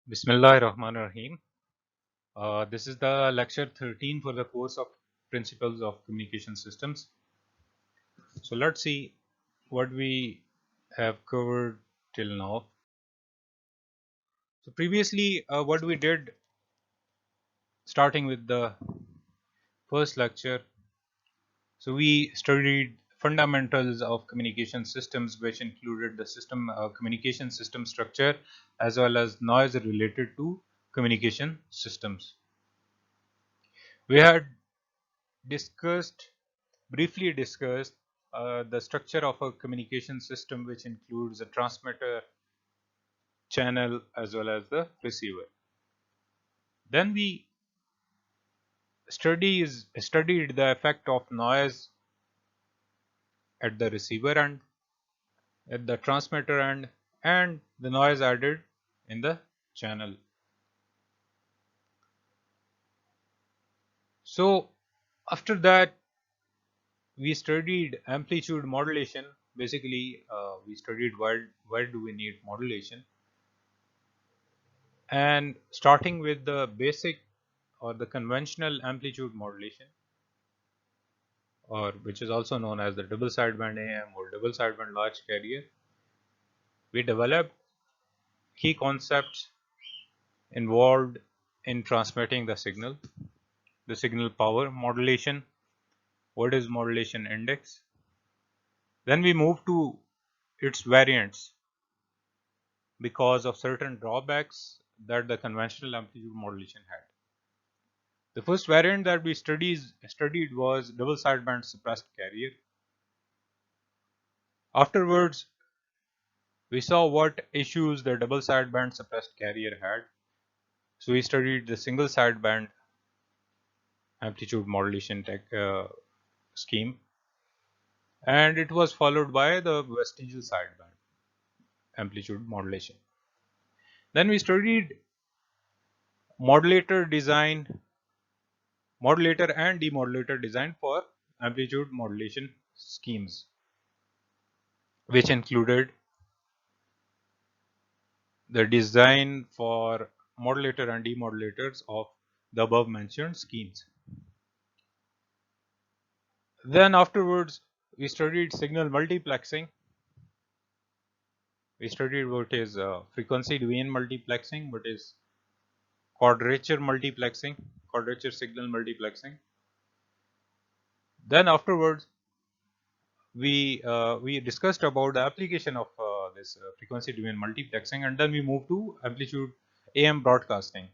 Bismillahirrahmanirrahim. This is the lecture 13 for the course of Principles of Communication Systems. So let's see what we have covered till now. So previously, what we did, starting with the first lecture, so we studied fundamentals of communication systems, which included the system communication system structure as well as noise related to communication systems. We had discussed briefly discussed the structure of a communication system, which includes a transmitter, channel, as well as the receiver. Then we studied the effect of noise at the receiver end, at the transmitter end, and the noise added in the channel. So after that, we studied amplitude modulation. Basically, we studied why do we need modulation, and starting with the basic or the conventional amplitude modulation, or which is also known as the double sideband AM or double sideband large carrier, we developed key concepts involved in transmitting the signal power modulation, what is modulation index. Then we moved to its variants because of certain drawbacks that the conventional amplitude modulation had. The first variant that we studied was double sideband suppressed carrier. Afterwards, we saw what issues the double sideband suppressed carrier had. So we studied the single sideband amplitude modulation scheme, and it was followed by the vestigial sideband amplitude modulation. Then we studied modulator and demodulator design for amplitude modulation schemes, which included the design for modulator and demodulators of the above mentioned schemes. Then afterwards, we studied signal multiplexing. We studied what is frequency domain multiplexing, what is quadrature signal multiplexing. Then afterwards, we discussed about the application of this frequency domain multiplexing, and then we moved to amplitude AM broadcasting.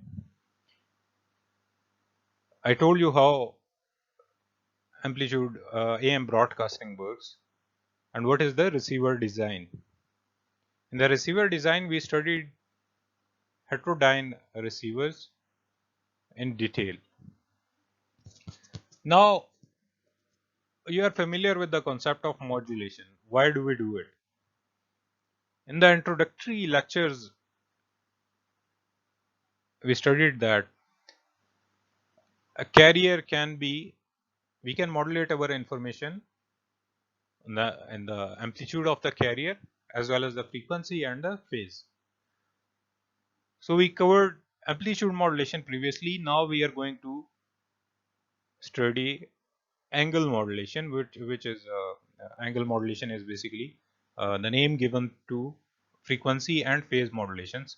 I told you how amplitude AM broadcasting works and what is the receiver design. In the receiver design, we studied heterodyne receivers in detail. Now, you are familiar with the concept of modulation. Why do we do it? In the introductory lectures, we studied that a carrier we can modulate our information in the amplitude of the carrier as well as the frequency and the phase. So we covered amplitude modulation previously. Now we are going to study angle modulation, which is angle modulation is basically the name given to frequency and phase modulations.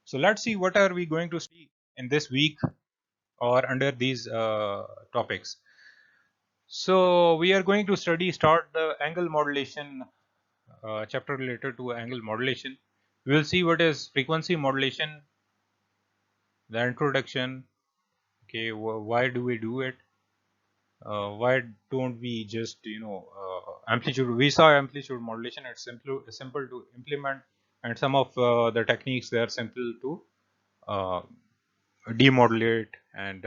So let's see what are we going to see in this week or under these topics. So we are going to start the angle modulation chapter related to angle modulation. We will see what is frequency modulation, the introduction. Okay, why do we do it? Why don't we just amplitude? We saw amplitude modulation. It's simple to implement, and some of the techniques they are simple to uh, demodulate, and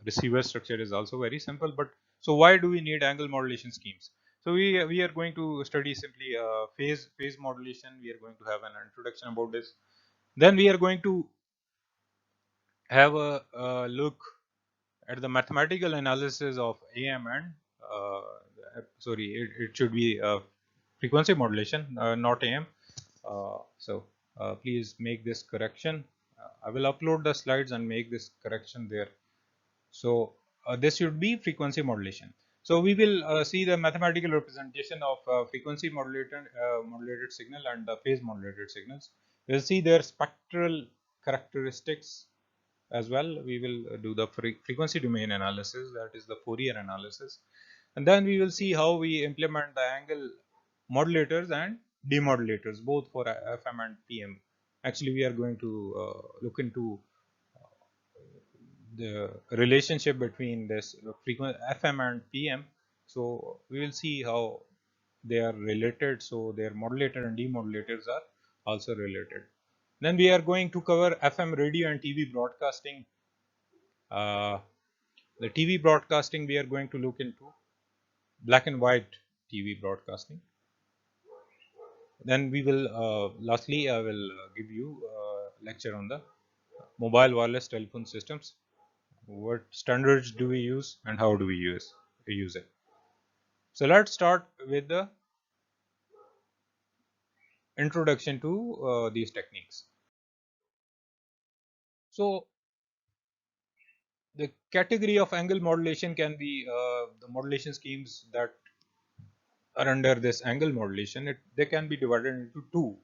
receiver structure is also very simple. But so why do we need angle modulation schemes? So we are going to study simply phase modulation. We are going to have an introduction about this. Then we are going to have a look at the mathematical analysis of AM and it should be frequency modulation, not AM. So please make this correction. I will upload the slides and make this correction there. So this should be frequency modulation. So we will see the mathematical representation of frequency modulated signal and the phase modulated signals. We will see their spectral characteristics as well. We will do the frequency domain analysis, that is the Fourier analysis, and then we will see how we implement the angle modulators and demodulators both for FM and PM. Actually, we are going to look into the relationship between this frequency FM and PM. So we will see how they are related. So their modulator and demodulators are also related. Then we are going to cover FM radio and TV broadcasting. The TV broadcasting, we are going to look into black and white TV broadcasting. Then we will lastly I will give you a lecture on the mobile wireless telephone systems. What standards do we use and how do we use it? So let's start with the introduction to these techniques. So the category of angle modulation can be the modulation schemes that are under this angle modulation. They can be divided into two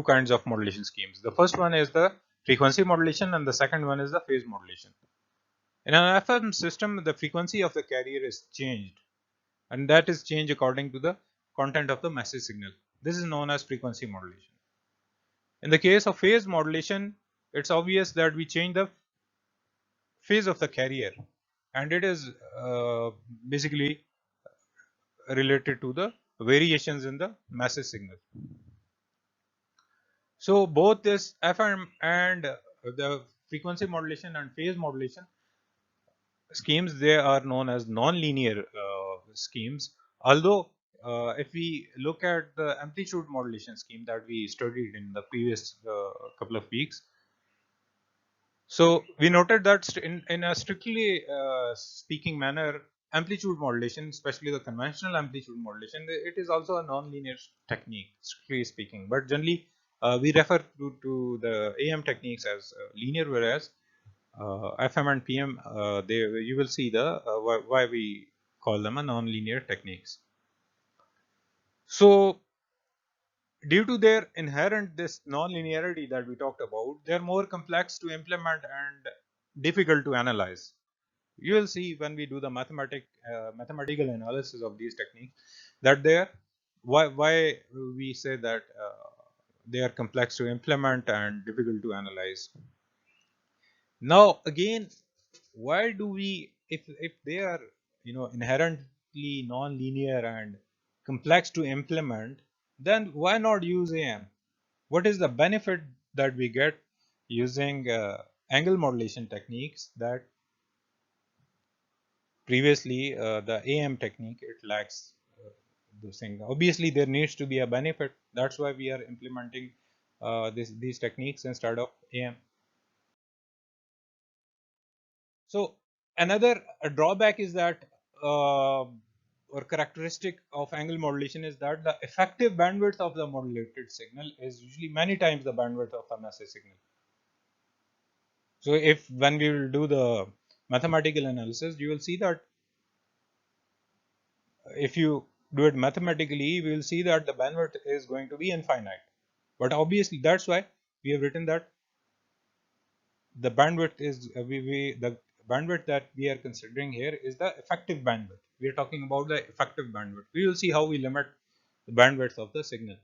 kinds of modulation schemes. The first one is the frequency modulation and the second one is the phase modulation. In an FM system, the frequency of the carrier is changed, and that is changed according to the content of the message signal. This is known as frequency modulation. In the case of phase modulation, it's obvious that we change the phase of the carrier, and it is basically related to the variations in the message signal. So both this FM and the frequency modulation and phase modulation schemes, they are known as non-linear schemes. Although if we look at the amplitude modulation scheme that we studied in the previous couple of weeks, so we noted that in a strictly speaking manner, amplitude modulation, especially the conventional amplitude modulation, it is also a non-linear technique, strictly speaking. But generally, we refer to the AM techniques as linear, whereas FM and PM, you will see the why we call them a non-linear techniques. So due to their inherent this non-linearity that we talked about, they are more complex to implement and difficult to analyze. You will see when we do the mathematical analysis of these techniques that they are why we say that they are complex to implement and difficult to analyze. Now again, why do we, if they are inherently non-linear and complex to implement, then why not use AM? What is the benefit that we get using angle modulation techniques that previously the AM technique it lacks those things? Obviously there needs to be a benefit. That's why we are implementing these techniques instead of AM. So another drawback is that or characteristic of angle modulation is that the effective bandwidth of the modulated signal is usually many times the bandwidth of the message signal. So if when we will do the mathematical analysis, you will see that if you do it mathematically, we will see that the bandwidth is going to be infinite. But obviously that's why we have written that the bandwidth is the bandwidth that we are considering here is the effective bandwidth. We are talking about the effective bandwidth. We will see how we limit the bandwidth of the signal.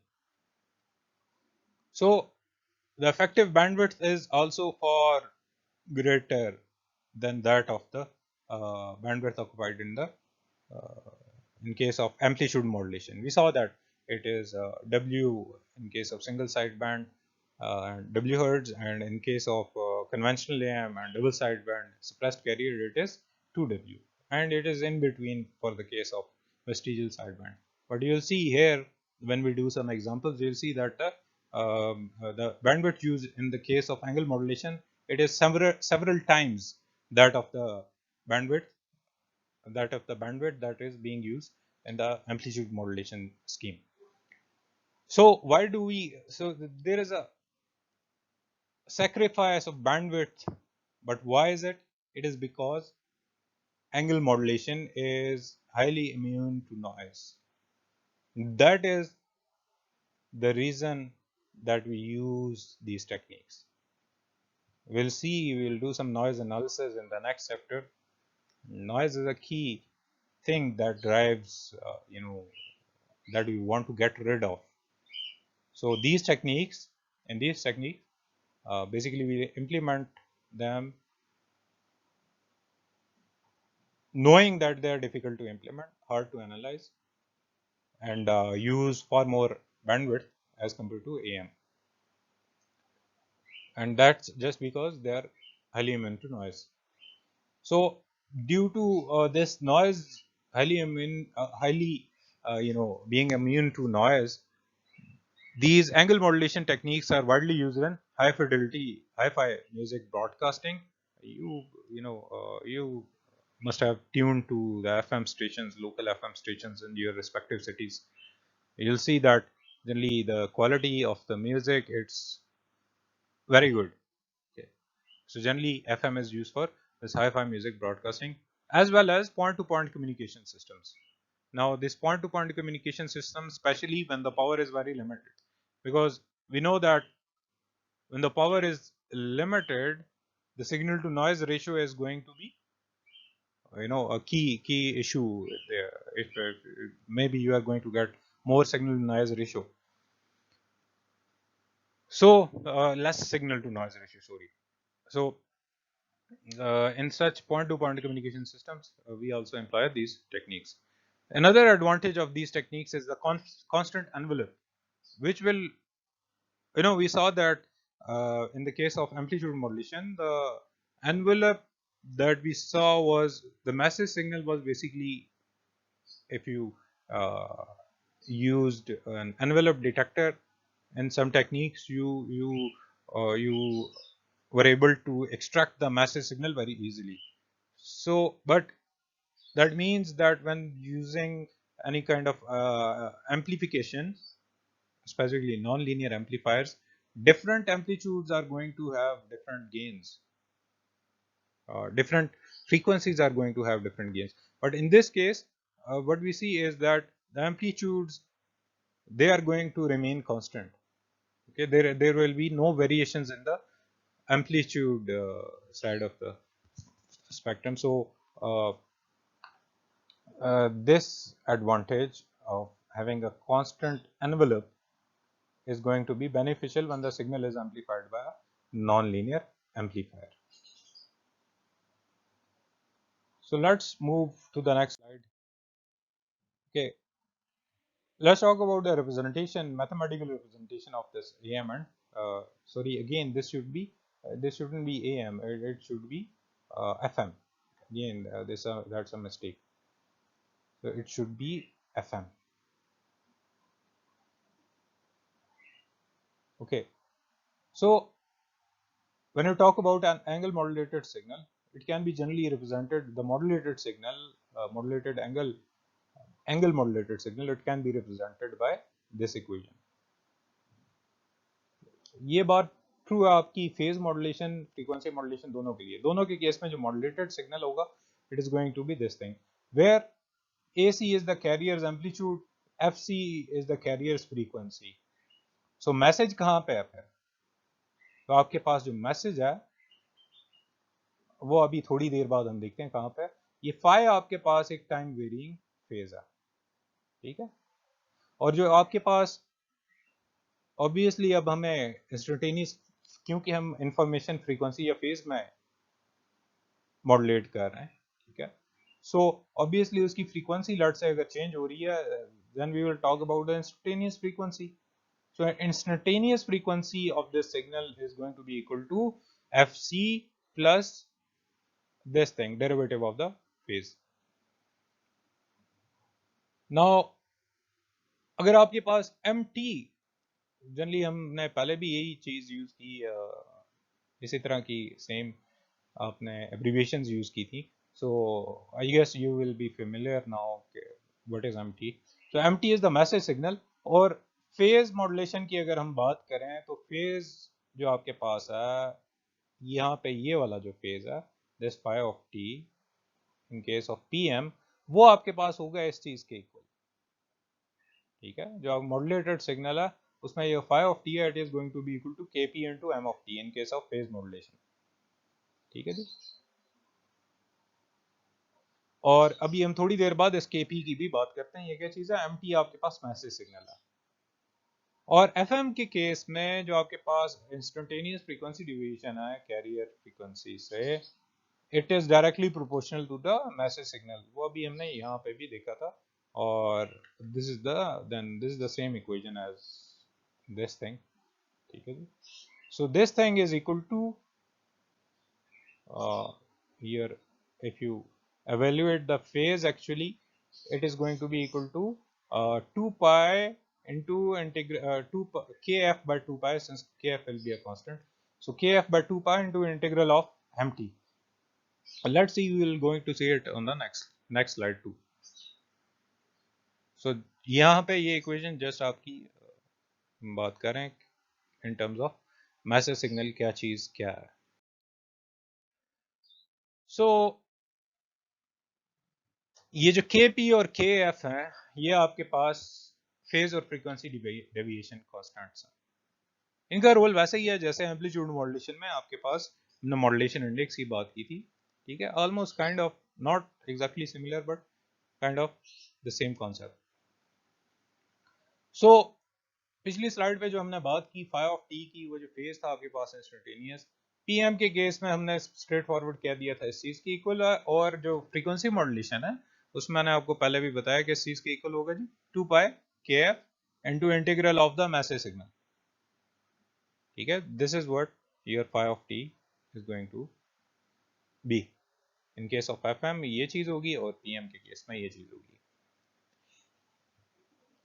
So the effective bandwidth is also far greater than that of the bandwidth occupied in the in case of amplitude modulation. We saw that it is W in case of single sideband and W hertz, and in case of conventional AM and double sideband suppressed carrier, it is 2W, and it is in between for the case of vestigial sideband. But you will see here when we do some examples, you will see that the bandwidth used in the case of angle modulation, it is several times that of the bandwidth that is being used in the amplitude modulation scheme. So why do we, so there is a sacrifice of bandwidth, but why is it? It is because angle modulation is highly immune to noise. That is the reason that we use these techniques. We'll see, we'll do some noise analysis in the next chapter. Noise is a key thing that drives, that we want to get rid of. So these techniques, basically we implement them knowing that they are difficult to implement, hard to analyze, and use far more bandwidth as compared to AM. And that's just because they are highly immune to noise. So due to this noise, being immune to noise, these angle modulation techniques are widely used in high fidelity hi-fi music broadcasting. You must have tuned to the FM stations, local FM stations in your respective cities. You'll see that generally the quality of the music, it's very good. Okay. So generally FM is used for this hi-fi music broadcasting as well as point-to-point communication systems. Now this point-to-point communication system, especially when the power is very limited, because we know that when the power is limited, the signal to noise ratio is going to be a key issue there. If maybe you are going to get more signal to noise ratio, so less signal to noise ratio, sorry. So in such point-to-point communication systems, we also employ these techniques. Another advantage of these techniques is the constant envelope, which will, we saw that in the case of amplitude modulation, the envelope that we saw was the message signal was basically, if you uh, used an envelope detector and some techniques, you were able to extract the message signal very easily. So, but that means that when using any kind of amplification, specifically non-linear amplifiers, different amplitudes are going to have different gains. Different frequencies are going to have different gains. But in this case, what we see is that the amplitudes, they are going to remain constant. Okay, there will be no variations in the amplitude side of the spectrum. So this advantage of having a constant envelope is going to be beneficial when the signal is amplified by a non-linear amplifier. So let's move to the next slide. Okay, let's talk about the representation, mathematical representation of this AM and sorry, again this should be this shouldn't be AM, it should be FM. Again, that's a mistake. So it should be FM. Okay, so when you talk about an angle modulated signal, it can be generally represented, the modulated signal, modulated angle modulated signal, it can be represented by this equation. ये बात true है आपकी phase modulation, frequency modulation दोनों के लिए. दोनों के case में जो मॉड्यूलेटेड सिग्नल होगा, it is going to be this thing, where AC is the carrier's amplitude, FC is the carrier's frequency. So message कहाँ पे है फिर? तो आपके पास जो मैसेज है वो अभी थोड़ी देर बाद हम देखते हैं कहाँ पे. ये फाई आपके पास एक टाइम वेरिंग फेज है, ठीक है. और जो आपके पास ऑब्वियसली अब हमें इंस्टेंटेनियस, क्योंकि हम इंफॉर्मेशन फ्रीक्वेंसी या फेज में मॉडुलेट कर रहे हैं, ठीक है. सो ऑब्वियसली उसकी फ्रीक्वेंसी लट से अगर चेंज हो रही है, then we will talk about the instantaneous frequency. So instantaneous frequency of this signal is going to be equal to fc plus this thing, derivative of the phase. Now अगर आपके पास mt, generally हमने पहले भी यही चीज use की, इसी तरह की सेम आपने एब्रिविएशंस यूज की थी. So I guess you will be familiar now what is mt. So mt is the message signal, or phase modulation की अगर हम बात करें तो फेज जो आपके पास है यहाँ पे ये वाला जो फेज है this phi of t in case of PM वो आपके पास होगा इस चीज के इक्वल। ठीक है, जो आप मॉड्यूलेटेड सिग्नल है उसमें ये फाई ऑफ टी है it is going to be equal to KP into M of t in case of phase modulation. ठीक है जी, और अभी हम थोड़ी देर बाद इस केपी की भी बात करते हैं। ये क्या चीज है, एमटी आपके पास मैसेज सिग्नल है। और एफएम के केस में जो आपके पास इंस्टेंटेनियस फ्रीक्वेंसी डिवीजन है कैरियर फ्रीक्वेंसी से, it is directly proportional to the message signal. वो अभी हमने यहाँ पे भी देखा था। और this is the same equation as this thing. ठीक है जी, so this thing is equal to here if you evaluate the phase, actually it is going to be equal to 2 pi into integral 2 kf by 2 pi, since kf will be a constant, so kf by 2 pi into integral of mt. Let's see, we will going to see it on the next slide too. so यहाँ पे ये equation just आपकी बात करें in terms of message signal क्या चीज क्या है। so ये जो Kp और Kf हैं ये आपके पास फेज और फ्रीक्वेंसी डेविएशन कांस्टेंट्स हैं। इनका रोल वैसे ही है जैसे एम्पलीट्यूड मॉड्यूलेशन में आपके पास हमने मॉड्यूलेशन इंडेक्स की बात की थी। ठीक है, almost kind of not exactly similar but kind of the same concept. So पिछली स्लाइड पे जो हमने बात की फाई ऑफ टी की, वो जो फेज था आपके पास इंस्टेंटेनियस, पीएम के केस में हमने स्ट्रेट फॉरवर्ड कह दिया था इस चीज की इक्वल है। और जो फ्रीक्वेंसी मॉड्यूलेशन है उसमें मैंने आपको पहले भी बताया कि इस चीज के इक्वल होगा जी 2 pi K F into integral of the message signal. ठीक है, this is what your phi of t is going to be. In case of FM ये चीज होगी और पीएम के केस में ये चीज होगी।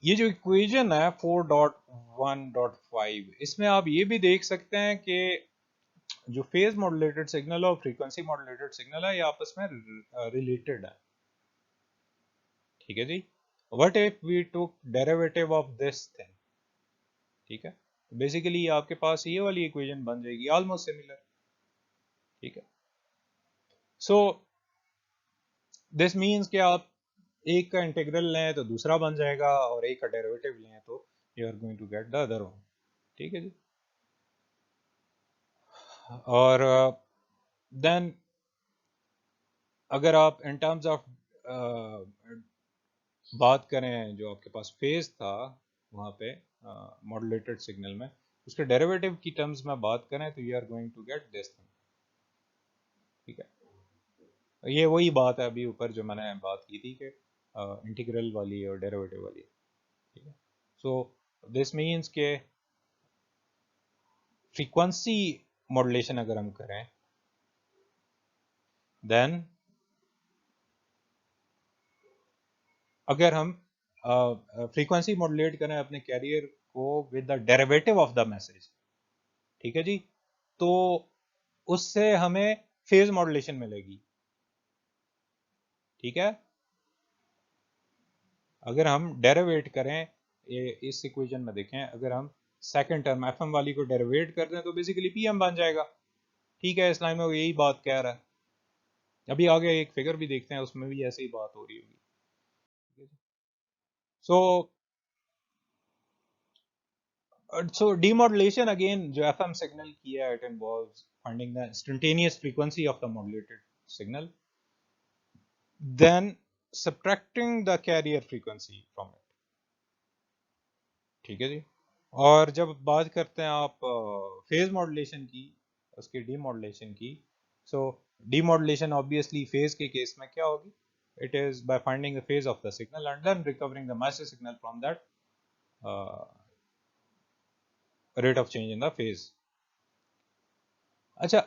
ये जो इक्वेशन है 4.1.5 इसमें आप ये भी देख सकते हैं कि जो फेज मॉड्यूलेटेड सिग्नल और फ्रीक्वेंसी मॉड्यूलेटेड सिग्नल है ये आपस में रिलेटेड है। ठीक है जी, what if we took derivative of this thing. ठीक है, बेसिकली आपके पास ये वाली इक्वेशन बन जाएगी ऑलमोस्ट सिमिलर। ठीक है, सो दिस मींस कि आप एक का इंटीग्रल लें तो दूसरा बन जाएगा और एक का डेरिवेटिव लें तो you are going to get the other one. ठीक है जी, और देन अगर आप इन टर्म्स ऑफ बात करें जो आपके पास फेज था वहाँ पे मॉड्यूलेटेड सिग्नल में, उसके डेरिवेटिव की टर्म्स में बात करें तो you are going to get this thing. ठीक है, ये वही बात है अभी ऊपर जो मैंने बात की थी कि इंटीग्रल वाली और डेरिवेटिव वाली। ठीक है, सो दिस मीन्स के फ्रीक्वेंसी मॉड्यूलेशन अगर हम करें देन अगर हम फ्रीक्वेंसी मॉड्यूलेट करें अपने कैरियर को with the derivative of the message, ठीक है जी, तो उससे हमें फेज मॉड्यूलेशन मिलेगी। ठीक है, अगर हम डेरिवेट करें इस इक्वेशन में देखें, अगर हम सेकंड टर्म एफएम वाली को डेरिवेट कर दें तो बेसिकली पीएम बन जाएगा। ठीक है, इस लाइन में वो यही बात कह रहा है। अभी आगे एक फिगर भी देखते हैं उसमें भी ऐसी ही बात हो रही होगी। सो so demodulation again जो FM signal किया it involves finding the instantaneous frequency of the modulated signal, then subtracting the carrier frequency from it। ठीक है जी, और जब बात करते हैं आप फेज मॉड्यूलेशन की, उसकी डीमॉड्यूलेशन की, सो डीमॉड्यूलेशन ऑब्वियसली फेज के केस में क्या होगी, it is by finding the phase of the signal and then recovering the massive signal from that rate of change in the phase। अच्छा,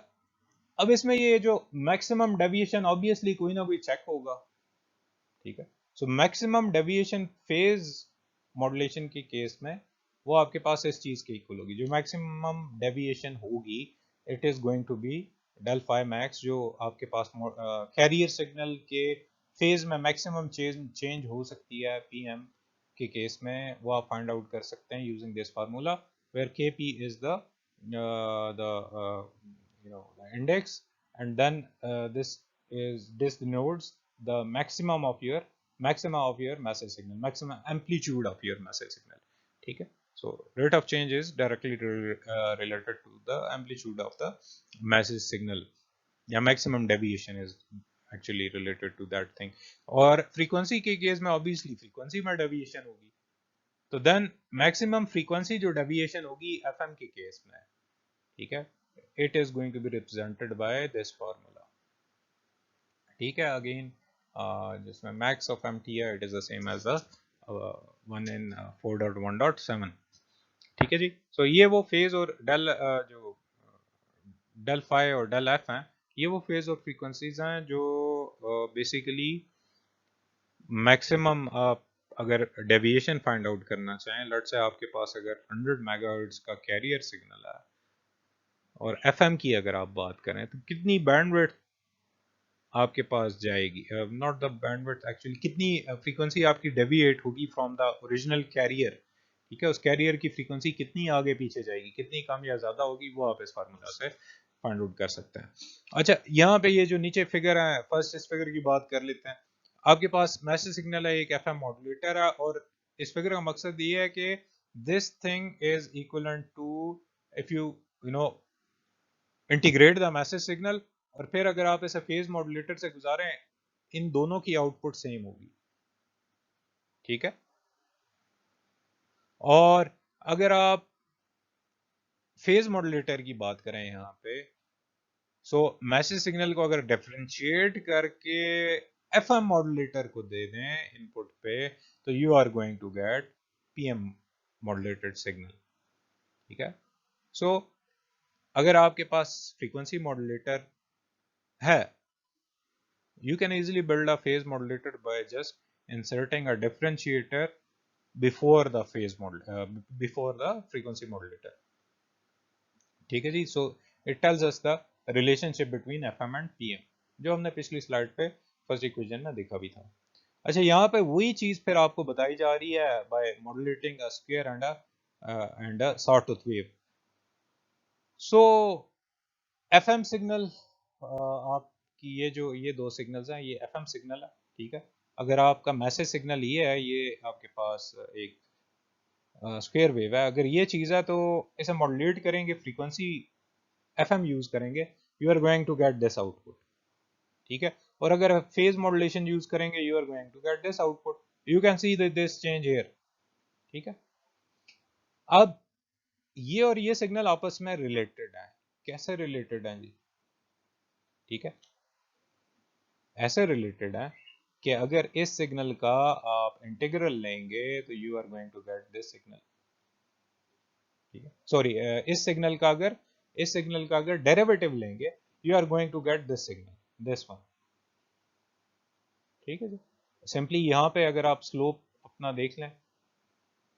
अब इसमें ये जो मैक्सिमम डेविएशन ऑब्वियसली कोई ना कोई चेक होगा। ठीक है, so maximum deviation phase modulation के केस में वो आपके पास इस चीज के इक्वल होगी। जो मैक्सिमम डेविएशन होगी it is going to be del phi max, जो आपके पास कैरियर सिग्नल के फेज में मैक्सिमम चेंज हो सकती है पीएम के केस में वो आप फाइंड आउट कर सकते हैं using this formula where Kp is the index, and then this denotes the maximum of your message signal, maximum amplitude of your message signal. ठीक है, so rate of change is directly related to the amplitude of the message signal, या maximum deviation is actually related to that thing. और frequency के case में obviously frequency में deviation होगी, तो then maximum frequency जो deviation होगी FM के केस में, ठीक है, it is going to be represented by this formula. ठीक है, again जिसमें max of MT है, it is the same as the one in 4.1.7. ठीक है जी, so ये वो फेज और डेल जो डेल फाई और डेल एफ हैं, ये वो फेज और फ्रीक्वेंसीज हैं जो बेसिकली मैक्सिमम आप अगर डेविएशन फाइंड आउट करना चाहें, लेट्स से आपके पास अगर 100 मेगाहर्ट्ज का कैरियर सिग्नल है और एफएम की अगर आप बात करें तो कितनी बैंडविड्थ आपके पास जाएगी, नॉट द बैंडविड्थ एक्चुअली, कितनी फ्रीक्वेंसी आपकी डेविएट होगी फ्रॉम द ओरिजिनल कैरियर, ठीक है, उस कैरियर की फ्रीक्वेंसी कितनी आगे पीछे जाएगी, कितनी कम या ज्यादा होगी, वो आप इस फार्मूला से फाइंड आउट कर सकते हैं. अच्छा, यहाँ पे ये जो नीचे फिगर है, फर्स्ट इस फिगर की बात कर लेते हैं. आपके पास मैसेज सिग्नल है, एक एफएम मॉड्यूलेटर है, और इस फिगर का मकसद ये है कि this thing is equivalent to, if you know integrate the message signal, और फिर अगर आप इसे फेज मॉड्यूलेटर से गुजारें, इन दोनों की आउटपुट सेम होगी. ठीक है, और अगर आप फेज मॉड्यूलेटर की बात करें यहाँ पे, सो मैसेज सिग्नल को अगर डिफरेंशिएट करके एफएम मॉड्यूलेटर को दे दें इनपुट पे, तो you are going to get PM modulated signal. ठीक है, सो अगर आपके पास फ्रीक्वेंसी मॉड्यूलेटर है, you can easily build a phase modulator by just inserting a differentiator before the before the frequency modulator. ठीक है जी, so it tells us the relationship between FM and PM, जो हमने पिछली slide पे first equation में देखा भी था. अच्छा, यहाँ पे वही चीज फिर आपको बताई जा रही है by modulating a square and a sawtooth wave. So FM signal, आपकी ये दो सिग्नल्स हैं, ये FM सिग्नल है. ठीक है, अगर आपका मैसेज सिग्नल ये है, ये आपके पास एक स्क्वायर वेव है, अगर ये चीज़ है तो इसे मॉड्यूलेट करेंगे, फ्रीक्वेंसी FM यूज करेंगे, you are going to get this output. ठीक है, और अगर फेज मॉड्यूलेशन यूज करेंगे, you are going to get this output. You can see this change here. ठीक है, अब ये और ये सिग्नल आपस में रिलेटेड है. कैसे रिलेटेड है जी? ठीक है, ऐसे रिलेटेड है कि अगर इस सिग्नल का आप इंटीग्रल लेंगे तो you are going to get this signal. ठीक है, सॉरी, इस सिग्नल का अगर डेरिवेटिव लेंगे, you are going to get this signal, this one. ठीक है जी, सिंपली यहाँ पे अगर आप स्लोप अपना देख लें,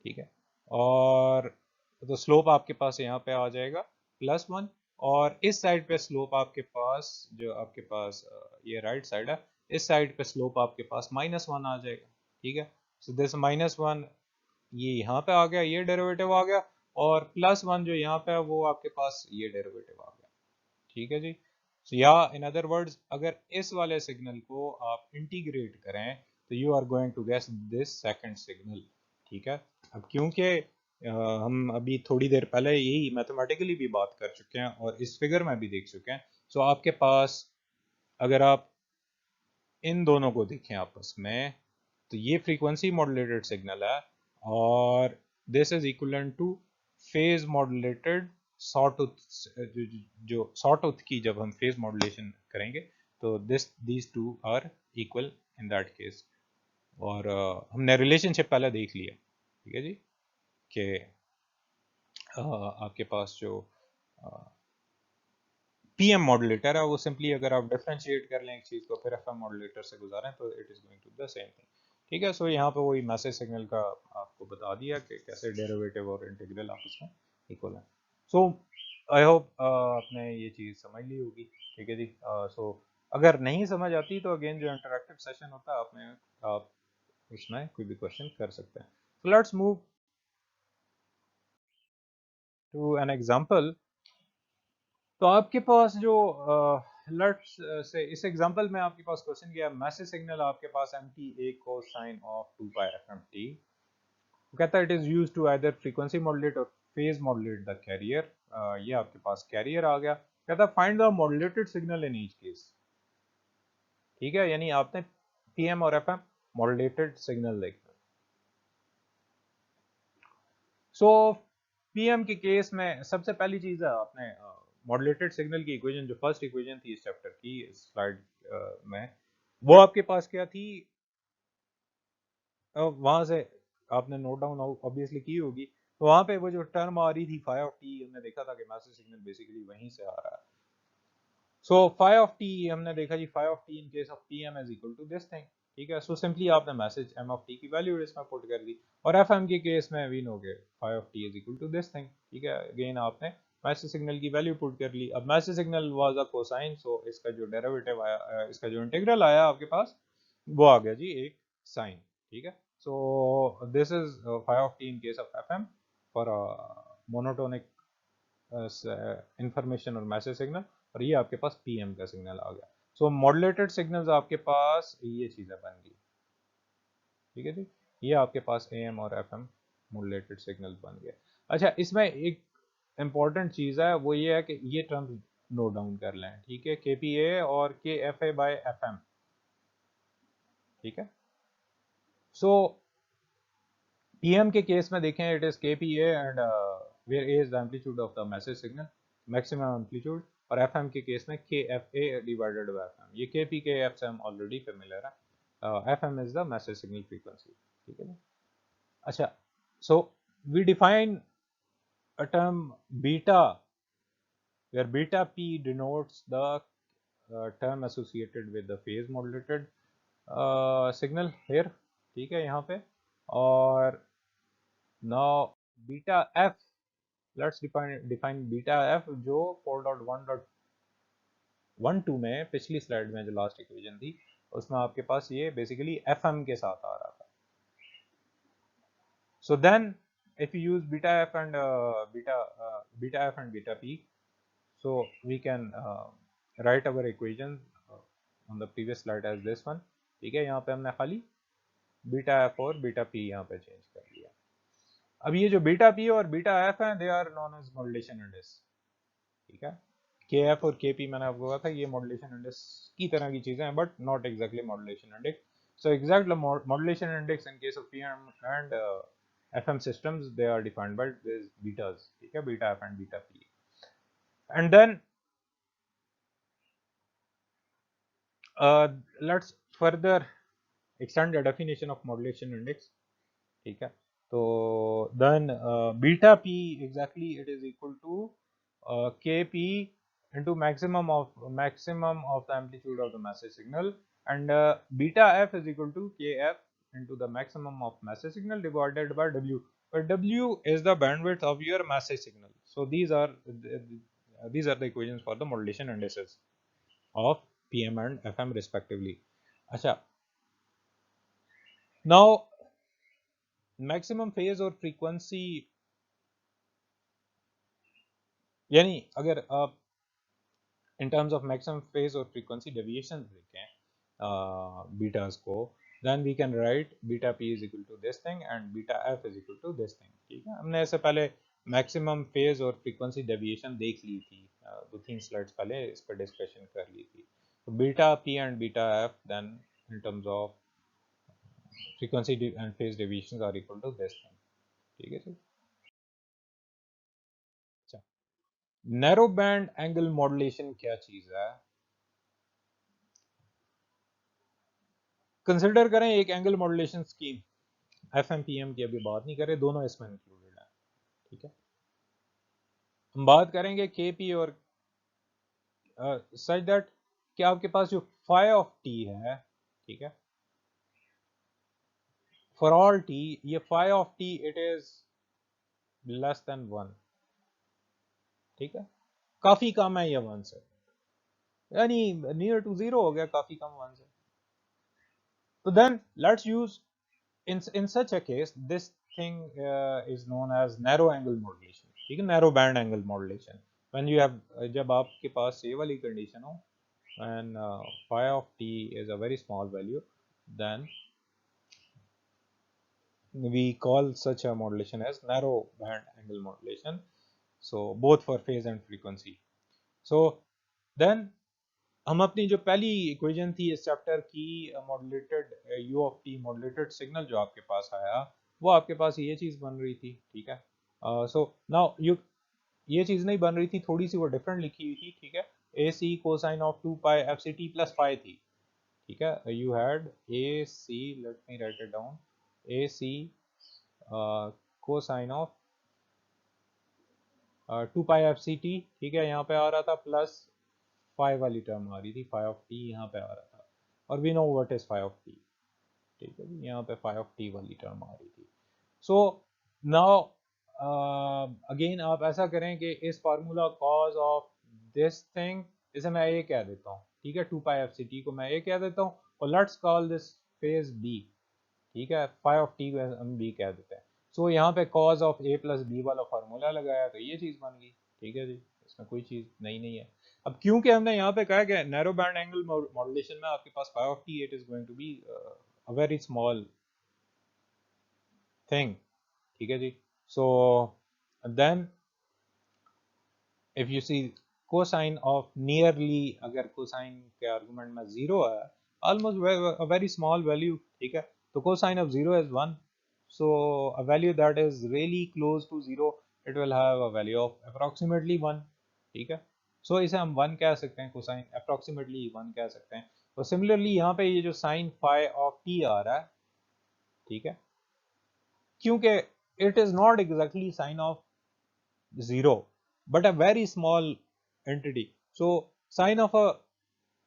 ठीक है, और तो स्लोप आपके पास यहाँ पे आ जाएगा +1, और इस साइड पे स्लोप आपके पास, जो आपके पास ये राइट साइड है, इस साइड पे स्लोप आपके पास -1 आ जाएगा. ठीक है, सो दिस -1 ये यहाँ पे आ गया, ये डेरिवेटिव आ गया, और +1 जो यहाँ पे है वो आपके पास ये डेरिवेटिव आ गया. ठीक है जी, so, या इन अदर वर्ड्स, अगर इस वाले सिग्नल को आप इंटीग्रेट करें तो you are going to get this second signal. ठीक है, अब क्योंकि हम अभी थोड़ी देर पहले यही मैथमेटिकली भी बात कर चुके हैं और इस फिगर में भी देख चुके हैं, सो आपके पास अगर आप इन दोनों को देखें आपस में, तो ये फ्रीक्वेंसी मॉड्यूलेटेड सिग्नल है, और this is equivalent to phase modulated sawtooth. जो सॉटूथ की जब हम फेज मॉड्यूलेशन करेंगे तो these two are equal in that case. और हमने रिलेशनशिप पहले देख लिया. ठीक है जी, कि आपके पास जो पीएम मॉड्यूलेटर है वो सिंपली अगर आप डिफरेंशिएट कर लें एक चीज को, फिर एफएम मॉड्यूलेटर से गुजारें, तो it is going to the same thing. ठीक है, सो यहाँ पे वही मैसेज सिग्नल का आपको बता दिया कि कैसे डेरिवेटिव और इंटीग्रल आपस में इक्वल है. सो आई होप आपने ये चीज समझ ली होगी. ठीक है जी, सो अगर नहीं समझ आती तो अगेन जो इंटरेक्टिव सेशन होता है आप उसमें कोई भी क्वेश्चन कर सकते हैं. So let's move to an example. तो आपके पास जो लेट्स से इस एग्जांपल में आपके पास क्वेश्चन किया मैसेज सिग्नल आपके पास m t a cosine of 2 pi f m t कहता है it is used to either frequency modulate और फेज मॉड्यूलेट द कैरियर। ये आपके पास कैरियर आ गया, कहता है find the modulated signal in each case. ठीक है, यानी आपने पीएम और एफएम मॉड्यूलेटेड सिग्नल देखना। सो पीएम के केस में सबसे पहली चीज है आपने मॉड्यूलेटेड सिग्नल की इक्वेशन, जो फर्स्ट इक्वेशन थी इस चैप्टर की स्लाइड में, वो आपके पास क्या थी, वहां से आपने नोट डाउन ऑब्वियसली की होगी। तो वहां पे वो जो टर्म आ रही थी फाई ऑफ टी, हमने देखा था कि मैसेज सिग्नल बेसिकली वहीं से आ रहा है। सो फाई ऑफ टी हमने देखा जी, phi of t in case of P M is equal to this thing. ठीक है, सो सिंपली आपने मैसेज एम ऑफ टी की वैल्यू इसमें पुट कर दी, और एफ एम के केस में वी नो के phi of t is equal to this thing. ठीक है, अगेन आपने मैसेज सिग्नल की वैल्यू पुट कर ली। अब message signal was a cosine, so इसका जो डेरिवेटिव आया, इसका जो इंटीग्रल आया आपके पास, वो आ गया जी एक साइन। ठीक है, so this is phi of t in case of F M for monotonic information और मैसेज सिग्नल, और ये आपके पास पीएम का सिग्नल आ गया। सो मॉड्यूलेटेड सिग्नल्स आपके पास ये चीजें बन गई। ठीक है जी, ये आपके पास एएम और एफएम मॉड्यूलेटेड सिग्नल बन गए। अच्छा, इसमें एक इंपॉर्टेंट चीज है, वो ये है कि ये टर्म नोट डाउन कर लें। ठीक है, केपीए और के एफ ए बाय एफएम। ठीक है, सो पीएम के केस में देखें it is KPA and where A is the amplitude of the message signal, maximum amplitude, और एफएम के केस में K F A divided by FM. ये केपी के एफ से हम ऑलरेडी फेमिलियर है। FM is the message signal frequency. ठीक है ना। अच्छा, so we define a term beta where beta p denotes the term associated with the phase modulated signal here। ठीक है, यहाँ पे, और now beta f, let's define beta f जो 4.1.12 में पिछली स्लाइड में जो लास्ट इक्वेशन थी उसमें आपके पास ये बेसिकली fm के साथ आ रहा था। So then if you use beta f and beta f and beta p, so we can write our equation on the previous slide as this one। ठीक है, यहाँ पे हमने खाली बीटा एफ और बीटा पी यहाँ पे चेंज कर लिया। अब ये जो बीटा पी और बीटा एफ है, they are known as modulation index. ठीक है, के एफ और के पी मैंने आपको कहा था ये मॉड्यूलेशन इंडेक्स की तरह की चीजें हैं, but not exactly modulation index. So exact modulation index in case of PM and FM systems, they are defined by this betas. ठीक है, beta F and beta P. And then let's further extend the definition of modulation index। ठीक है, तो then beta p exactly it is equal to kp into maximum of the amplitude of the message signal, and beta f is equal to kf into the maximum of message signal divided by w, where w is the bandwidth of your message signal। so these are the equations for the modulation indices of PM and FM respectively। अच्छा, now maximum phase और frequency, यानी अगर आप in terms of maximum phase और frequency deviation देखें betas को, then we can write beta p is equal to this thing and beta f is equal to this thing। ठीक है, हमने ऐसे पहले मैक्सिमम फेज और फ्रीक्वेंसी डेविएशन देख ली थी, 2-3 स्लाइड्स पहले इस पर डिस्कशन कर ली थी। तो beta p and beta f then in terms of frequency and phase deviations are equal to this thing। ठीक है जी। अच्छा, नैरो बैंड एंगल मॉड्यूलेशन क्या चीज है? कंसिडर करें एक angle modulation scheme, FM PM की अभी बात नहीं करें, दोनों इसमें इंक्लूडेड है। ठीक है, हम बात करेंगे केपी और सच दैट कि आपके पास जो फाई ऑफ टी है, ठीक है, फॉर ऑल टी, ये phi of t it is less than 1। ठीक है, काफी कम है ये 1 से, यानी नियर टू 0 हो गया, काफी कम 1 से। तो then let's use in such a case this thing is known as narrow angle modulation. ठीक है, narrow band angle modulation. When you have जब आपके पास ये वाली condition हो, when phi of t is a very small value, then we call such a modulation as narrow band angle modulation. So both for phase and frequency. So then हम अपनी जो पहली equation थी इस चैप्टर की, modulated u of t modulated signal जो आपके पास आया, वो आपके पास ये चीज बन रही थी, ठीक है. सो नाउ यू, ये चीज नहीं बन रही थी, थोड़ी सी वो डिफरेंट लिखी हुई थी, ठीक है. A C cosine of 2 pi F C T plus pi थी, ठीक है. You had A C, let me write it down, A C cosine of 2 pi F C T, ठीक है. यहाँ पे आ रहा था प्लस फाई वाली टर्म आ रही थी, फाई ऑफ टी यहाँ पे आ रहा था, और we know what is phi of t, ठीक है. यहाँ पे फाई ऑफ टी वाली टर्म आ रही थी. सो नाउ अगेन आप ऐसा करें कि इस formula cause of this thing, इसे मैं ए कह देता हूँ, ठीक है. 2 पाई एफ सी टी को मैं ए कह देता हूँ, और let's call this phase B, ठीक है. फाई ऑफ टी को हम बी कह देते हैं. सो यहाँ पे cos of A plus B वाला फार्मूला लगाया तो ये चीज बन गई, ठीक है जी. इसमें कोई चीज नई नहीं है. अब क्योंकि हमने यहाँ पे कहा कि नैरो बैंड एंगल मॉड्यूलेशन में आपके पास phi of t, it is going to be a very small thing, ठीक है जी. So then if you see cosine of nearly, अगर कोसाइन के आर्गुमेंट में जीरो है, almost a very small value, ठीक है. तो cosine of zero is 1, so a value that is really close to 0, it will have a value of approximately 1, ठीक है. so इसे हम 1 कह सकते हैं, कोसाइन approximately 1 कह सकते हैं. और सिमिलरली यहाँ पे ये जो साइन फाई ऑफ टी आ रहा है, ठीक है, क्योंकि it is not exactly sine of 0 but a very small entity, so sine of a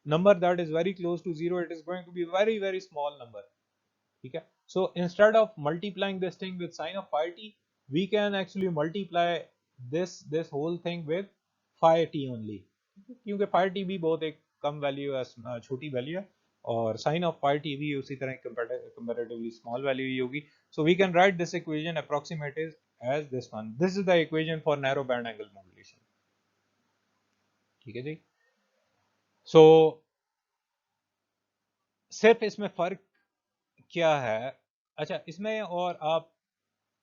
number that is very close to 0, it is going to be very very small number, ठीक है. So instead of multiplying this thing with sine of phi t, we can actually multiply this whole thing with phi t only, क्योंकि phi t भी बहुत एक कम value है, छोटी value है, और sin of phi t भी उसी तरह comparatively small वैल्यू ही होगी. So we can write this equation approximated as this one. This is the equation for narrow band angle modulation, ठीक है जी. So सिर्फ इसमें फर्क क्या है, अच्छा इसमें, और आप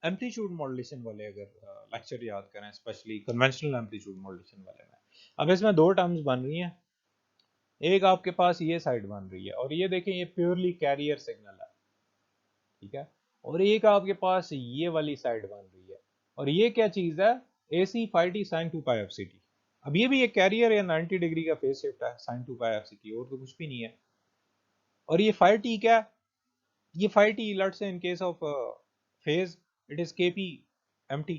एम्पलीट्यूड मॉड्यूलेशन वाले अगर लेक्चर याद करें, स्पेशली कन्वेंशनल एम्पलीट्यूड मॉड्यूलेशन वाले में, अब इसमें दो टर्म्स बन रही हैं. एक आपके पास ये साइड बन रही है, और ये देखें ये प्योरली कैरियर सिग्नल है, ठीक है. और एक आपके पास ये वाली साइड बन रही है, और ये क्या चीज है, A C phi T sign 2 pi F C T. अब ये भी एक कैरियर या 90 डिग्री का फेज शिफ्ट है, sign 2 pi F C T, और तो कुछ भी नहीं है. और ये फाई टी क्या है, ये phi t let's say in case of phase it is K P M t,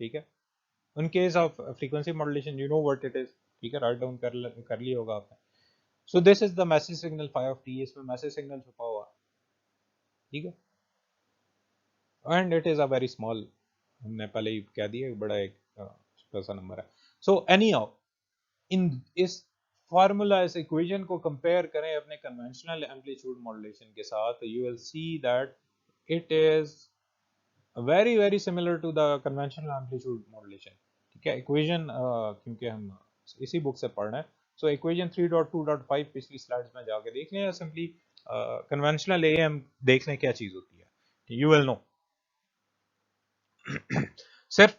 ठीक है. In case of frequency modulation, you know what it is, ठीक है, राइट डाउन कर लिया होगा आपने. So this is the message signal phi of t, इसमें message signal छुपा हुआ, ठीक है. And it is a very small, हमने पहले ही कह दिया, बड़ा एक छोटा सा नंबर है. So anyhow, इन इस फार्मूला, इस इक्वेशन को कंपेयर करें अपने कन्वेंशनल एम्पलीट्यूड मॉड्यूलेशन के साथ, you will see that it is very very similar to the conventional amplitude modulation, ठीक है. इक्वेशन क्योंकि हम इसी बुक से पढ़ रहे हैं, सो इक्वेशन 3.2.5 पिछली स्लाइड्स में जाके देख लें, या सिंपली कन्वेंशनल एएम देख लें क्या चीज होती है, यू विल नो. सिर्फ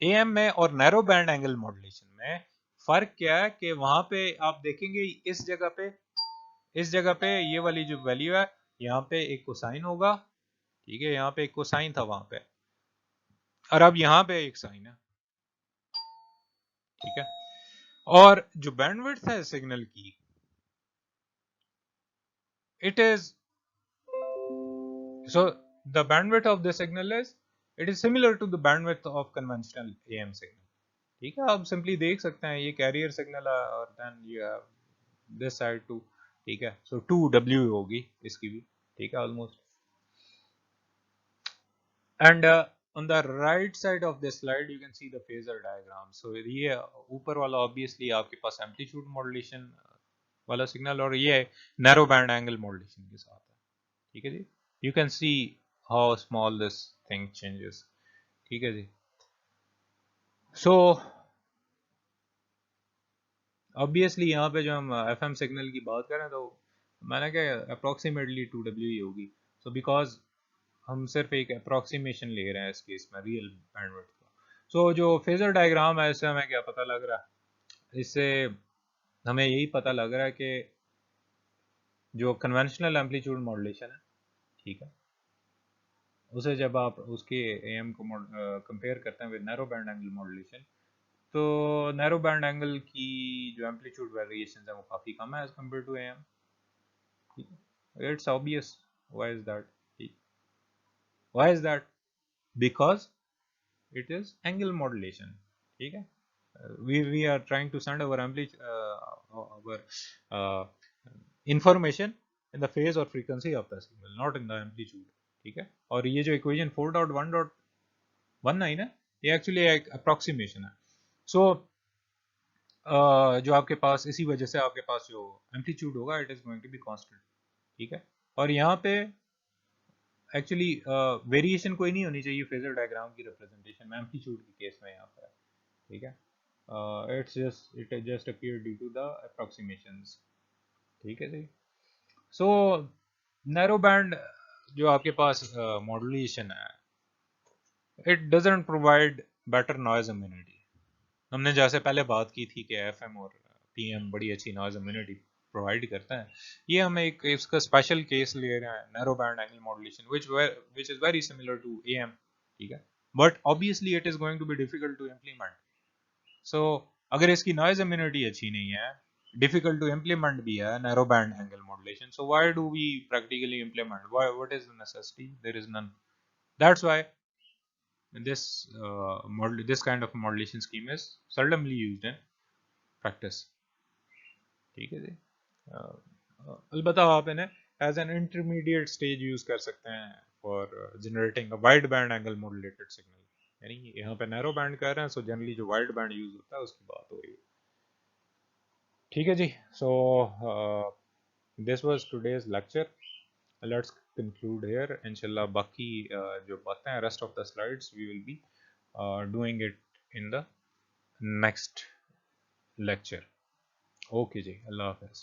एएम में और नैरो बैंड एंगल मॉड्यूलेशन में फर्क क्या है कि वहां पे आप देखेंगे इस जगह पे ये वाली जो वैल्यू है, यहाँ पे एक कोसाइन होगा, ठीक है. यहाँ पे एक कोसाइन था वहां पे, और अब यहाँ पे एक साइन है, ठीक है. और जो बैंडविड्थ है सिग्नल की, it is, so the bandwidth of the signal is, it is similar to the bandwidth of conventional AM signal, ठीक है. आप सिंपली देख सकते हैं ये कैरियर सिग्नल है, और then you have this side two, ठीक है. सो 2W होगी इसकी भी, ठीक है, almost. And on the right side of this slide you can see the phasor diagram. so ये ऊपर वाला obviously आपके पास amplitude modulation वाला सिग्नल, और ये नैरो बैंड एंगल मॉड्यूलेशन के साथ है, ठीक है जी. You can see how small this thing changes. ठीक है जी। सो ऑब्वियसली यहाँ पे जो हम एफएम सिग्नल की बात करें तो मैंने क्या अप्रोक्सीमेटली 2W ही होगी। सो बिकॉज हम सिर्फ एक अप्रोक्सीमेशन ले रहे हैं इस केस में रियल बैंडविड्थ का। सो जो फेजर डायग्राम है इससे हमें क्या पता लग रहा है, इससे हमें यही पता लग रहा है कि जो कन्वेंशनल एम्पलीट्यूड मॉड्यूलेशन है, ठीक है, उसे जब आप उसके एएम को कंपेयर करते हैं with narrow band angle modulation, तो नैरो बैंड एंगल की जो एम्पलीट्यूड वेरिएशन है वो काफ़ी कम है as compared to AM. It's obvious. Why is that? Why is that? Because it is angle modulation. ठीक है? We are trying to send our our uh, information in the phase or frequency of the signal, not in the amplitude. ठीक है? और ये जो equation 4.1.1 है ना, ये actually एक approximation है. So जो आपके पास इसी वजह से आपके पास जो एम्पलीट्यूड होगा it is going to be constant. ठीक है? और यहाँ पे एक्चुअली वेरिएशन कोई नहीं होनी चाहिए फेजर डायग्राम की रिप्रेजेंटेशन में एम्पलीट्यूड के केस में यहाँ पर। ठीक है? It just appear due to the approximations. ठीक है जी। सो नैरो बैंड जो आपके पास मॉड्यूलेशन है, it doesn't provide better noise immunity. हमने जैसे पहले बात की थी कि एफएम और पीएम बड़ी अच्छी नॉइज इम्यूनिटी प्रोवाइड करता है। ये हम एक इसका स्पेशल केस ले रहे हैं, narrow band angle modulation which is very similar to AM. ठीक है? But obviously it is going to be difficult to implement. So अगर इसकी नॉइज इम्यूनिटी अच्छी नहीं है, डिफिकल्ट टू इम्प्लीमेंट भी है narrow band angle modulation, so why do we practically implement? What is the necessity? There is none. That's why this kind of modulation scheme is seldomly used in practice. ठीक है जी। अलबत्ता आप इन्हें as an intermediate stage use कर सकते हैं for generating a wide band angle modulated signal. यानी यहाँ पे नैरो बैंड कह रहे हैं, सो जनरली जो वाइड बैंड यूज होता है उसकी बात हो रही है। ठीक है जी। So this was today's lecture. Let's conclude here. इंशाल्लाह बाकी जो बातें हैं, rest of the slides we will be doing it in the next lecture. Okay जी, अल्लाह हाफ़िज़।